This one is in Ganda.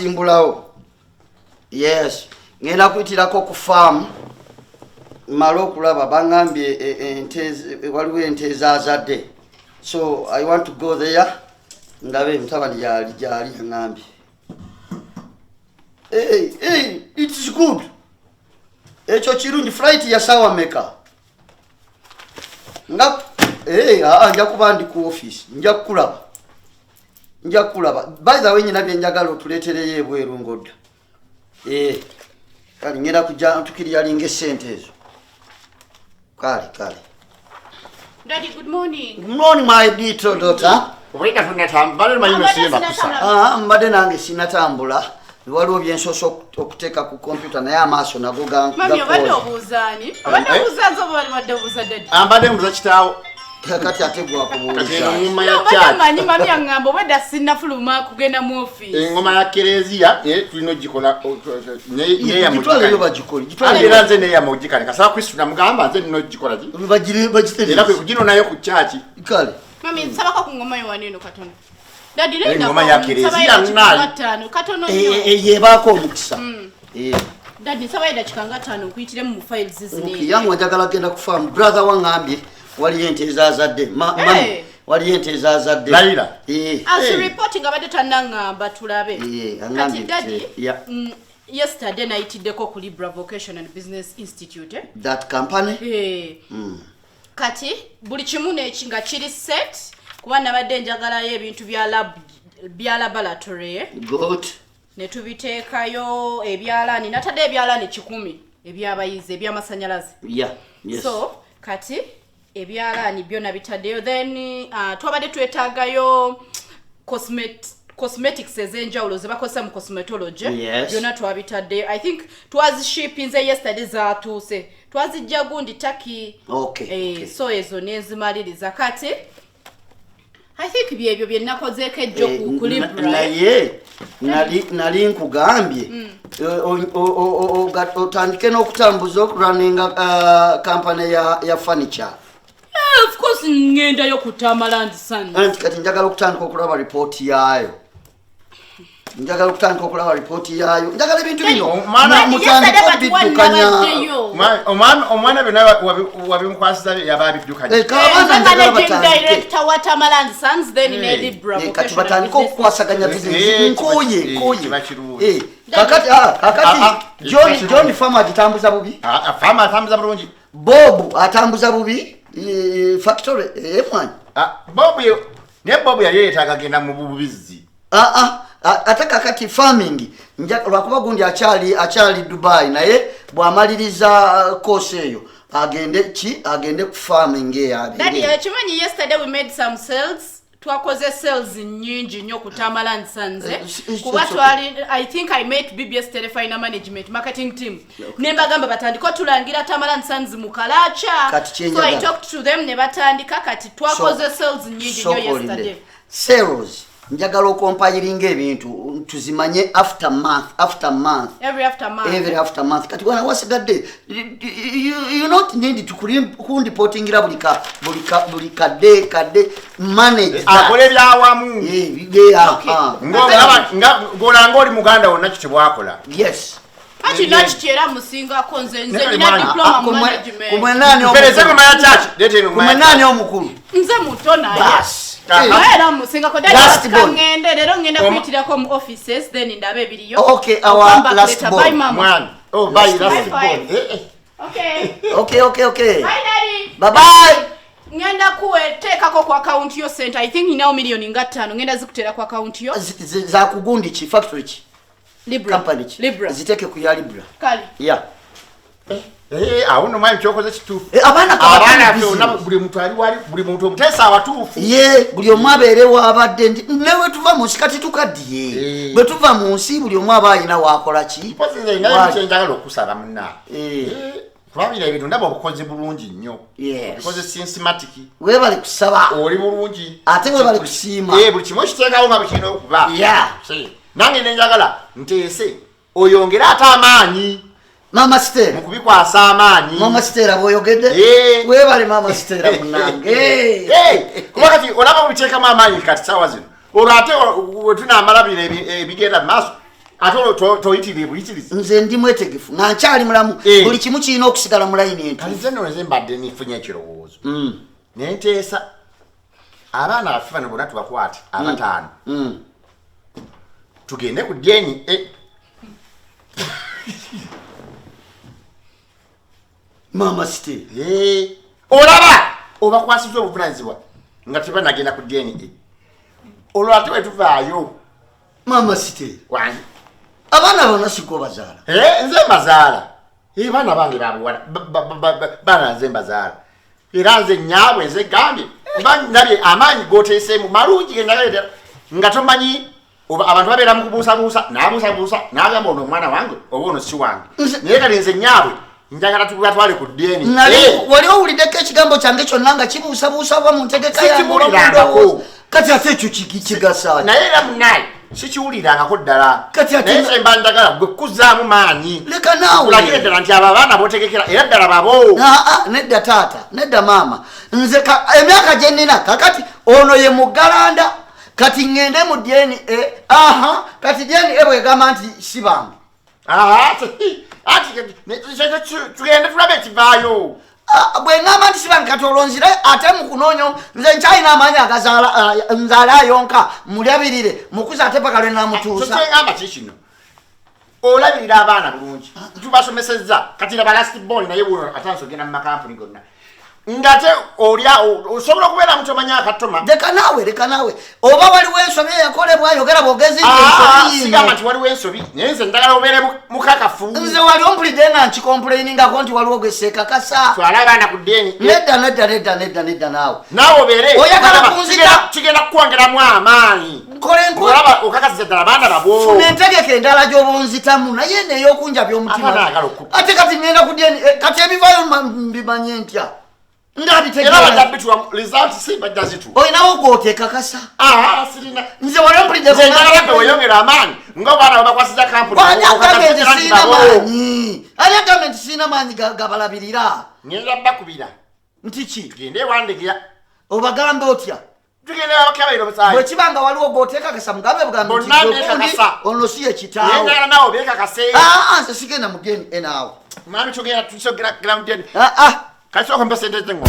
Simbulao. Yes. Ngenda kuitirako ku farm. Malo kulaba bangambye waliwo ente zaazadde. So I want to go there. Ngabe mtabani jali ngambye. Hey, it is good. Echo chirungi flight ya sawa maker. Nja kuba ndi ku office. Nja kulaba. By the way nyina byenjagala otuleetereye ebweru ngodda. Kali ngenda kujja tukirya linge sente ezo. Kale. Daddy, good morning. Good morning, my little daughter. Wait a minute, mbale mayino siyema kusa. Mbade nange sinatambula. Waliwo byensoso okuteeka ku computer naye amaaso nago Mami, obadde obuuzaani? Obadde obuuzaanze oba obadde obuuza daddy? Ambadde mbuuza kitaawo. Kati ategwa kubuuza. Engoma ya church. Obadde mami angamba obadde sinnafuluma kugenda mu office. Engoma ya kereziya tulina ogikola neya mu gitwale yo bagikoli. Era nze neya mu gikale. Kasaba Kristo namugamba nze nino gikola ki? Bagitereza. Era kwe kugino nayo ku church. Kale. Mami, nsabako ku ngoma yo waneno katono. Daddy, engoma ya kereziya nnaali. Katono nnyo. Yebaako omukisa. Daddy, nsaba dakika nga 5 nkuyitiremu mu files zino. Yangu njagala genda kufamu. Brother wangambye wali ente ezazadde. Mami, wali ente ezazadde. Lalira. As reporting abadde tannangamba tulabe. Kati daddy, yesterday nayitiddeko ku Libra Vocation and Business Institute. That company? Kati buli kimu nga kiri set kuba nabadde njagalayo ebintu bya laboratory. Good. Ne tubiteekayo ebyalaani natadde ebyalaani 10 ebyabayizi ebyamasanyalaze. Yes. So kati ebyalaani byonna bitaddeyo then twabadde twetaagayo cosmetics ezenjawulo ze bakozesa mu cosmetology. Byonna twabitaddeyo. I think twazishipinze yesterday zaatuuse. Twazijja gundi taki. Okay. So ezo nezimaliriza kati I think byebyo byennakozeeko ejjo ku Libra. Naye nali nkugambye otandike n'okutambuza okuraninga kampani ya furniture. Of course ngendayo ku Tamaland Sons. Anti kati njagala okutandika okulaba report yaayo. Njagala ebintu bino. Omwana mutandika biddukanya. Omwana bena wabimukwasiza yababiddukanya. Managing director wa Tamaland Sons then in Libra Vocation. Kati batandika okukwasaganya business. Nkoye. Kakati John Farmer agitambuza bubi. Farmer atambuza bulungi. Bob atambuza bubi. Factory mwanyi. Bob yali yeetaaga genda mu bubizi. Ate kakati farming lwakuba gundi akyali Dubai naye bw'amaliriza course eyo agende ku farming eyo. Daddy, kimanyi yesterday we made some sales. Twakoze sales nyingi nnyo ku Tamaland Sons. Kuba I think I met BBS Telefina Management Marketing Team. Nembagamba batandika tulangira Tamaland Sons mu Kalacha. So I talked to them ne batandika kati twakoze sales nyingi nnyo yesterday. Sales. Njagala okompilinga ebintu tuzimanye after month. Every after month. Kati wana wasigadde you not need to kundipotingira buli kadde manage. Akole byawamu. Ngolanga oli muganda wonna kiti bwakola. Yes. Ati nakityera musinga konze nze nina diploma mu management. Kumenani omukulu. Nze muto naye. Era musinga ko dali ngende lero ngenda kuyitirako mu offices then ndabe ebiriyo. Okay, our last born. Bye last born. Okay. Bye daddy. Bye. Ngenda kuwetekako ku account yo center. I think ninawo milioni nga 5 ngenda zikutera ku account yo. Za kugundi chi factory chi. Libra. Company chi. Libra. Ziteke ku ya Libra. Kali. Yeah. Awuno mwayi kyokoze kituufu. Abaana byonna buli muntu ali wali buli muntu omutesa abatuufu. Buli omu abeerewo abadde newe tuva mu nsi kati tukaddiye. Bwe tuva mu nsi buli omu aba alina waakola ki. Pozize nga njagala okusaba munna. Kulabira ebintu ndaba obukozi bulungi nnyo. Obukozi systematic. Weebale kusaba. Oli bulungi. Ate weebale kusiima. Buli kimu ekiteekawo nga bukirina okuba. Nange ne njagala nteese oyongere ate amaanyi. Mama Stella. Mukubikwasa amaanyi. Mama Stella boyogedde. Weebale Mama Stella munange. Kuba kati olaba obiteekamu amaanyi kati sawa zino. Olwo ate wetuna amalabira ebigenda maaso atolo toyitire buyitirize nze ndi mwetegefu nga nkyali mulamu buli kimu kirina okusigala mu layini entu kalize nno nze mbadde nifunye ekirowoozo nenteesa abaana baffe bano bonna tubakwate abataano tugende ku ddeeni mama site olaba obakwasizza obuvunanyizibwa nga tebanagenda ku ddeeni olwo ate wetuvaayo mama site wani abaana bonna siko bazaala nze mbazaala baana bange babuwala baana nze mbazaala era nze nyaabwe nze gambye nabye amaanyi goteeseemu malungi gendagaleeta nga tomanyi abantu babeera mu kubuusabuusa naabuusabuusa n'agamba ono omwana wange oba ono si wange naye kati nze nyaabwe njagala tubatwale ku ddeeni wali owuliddeko ekigambo kyange kyonna nga kibuusabuusa oba mu ntegeka yange kati ate ekyo kigasa naye era munaye sikiwulirangako ddala naye nze mba njagala gwe kuzzaamu maanyi leka naawe kulagire ddala nti abo abaana bootegekera era ddala babo nedda taata nedda maama nze emyaka gye nnina kakati ono ye muggalanda kati ngende mu ddyeni kati ddyeni bwegamba nti si bange tugende tulabe ekivaayo bwe ngamba nti sibange kati olonzire ate mu kunoonya nze nkyalina amaanyi agazaala nzaale ayonka mulyabirire mukuza ate paka lwe namutuusa kyengamba ki kino olabirira abaana bulungi tubasomesezza kati laba lastball naye wuno atansogenda mu makampuni gonna ngate olya osobola okubeera mutomanya akatoma leka naawe oba waliwo ensobi eyakolebwa yogera bwogezi sigamba nti waliwo ensobi naye nze njagala obeere mukakafu nze wali ompulidde nga nkikomplainingako nti waliwo gweseekakasa twala abaana ku ddeeni nedda naawe obeere oyagala kunzita kigenda kukwongeramu amaanyi olaba okakasiza ddala abaana babwo funa entegeka endala gy'obunzitamu naye neeyokunja by'omutima ate kati ngenda ku ddeeni kati ebivayo mbimanye ntya olinawo gwoteekakasa nze weyongera amaanyi ngaobaana babakwasiza kampuniani agamba nti sirina maanyi gabalabirira ngenda bakubira nti ki tugende ewandikira obagambe otya bwekibanga waliwo gwoteekakasa mugambe bugambe ono si yekitaawo nze sigenda mugeni enaawo mami tugenda tusogera mugeni kasoko mpesente zengo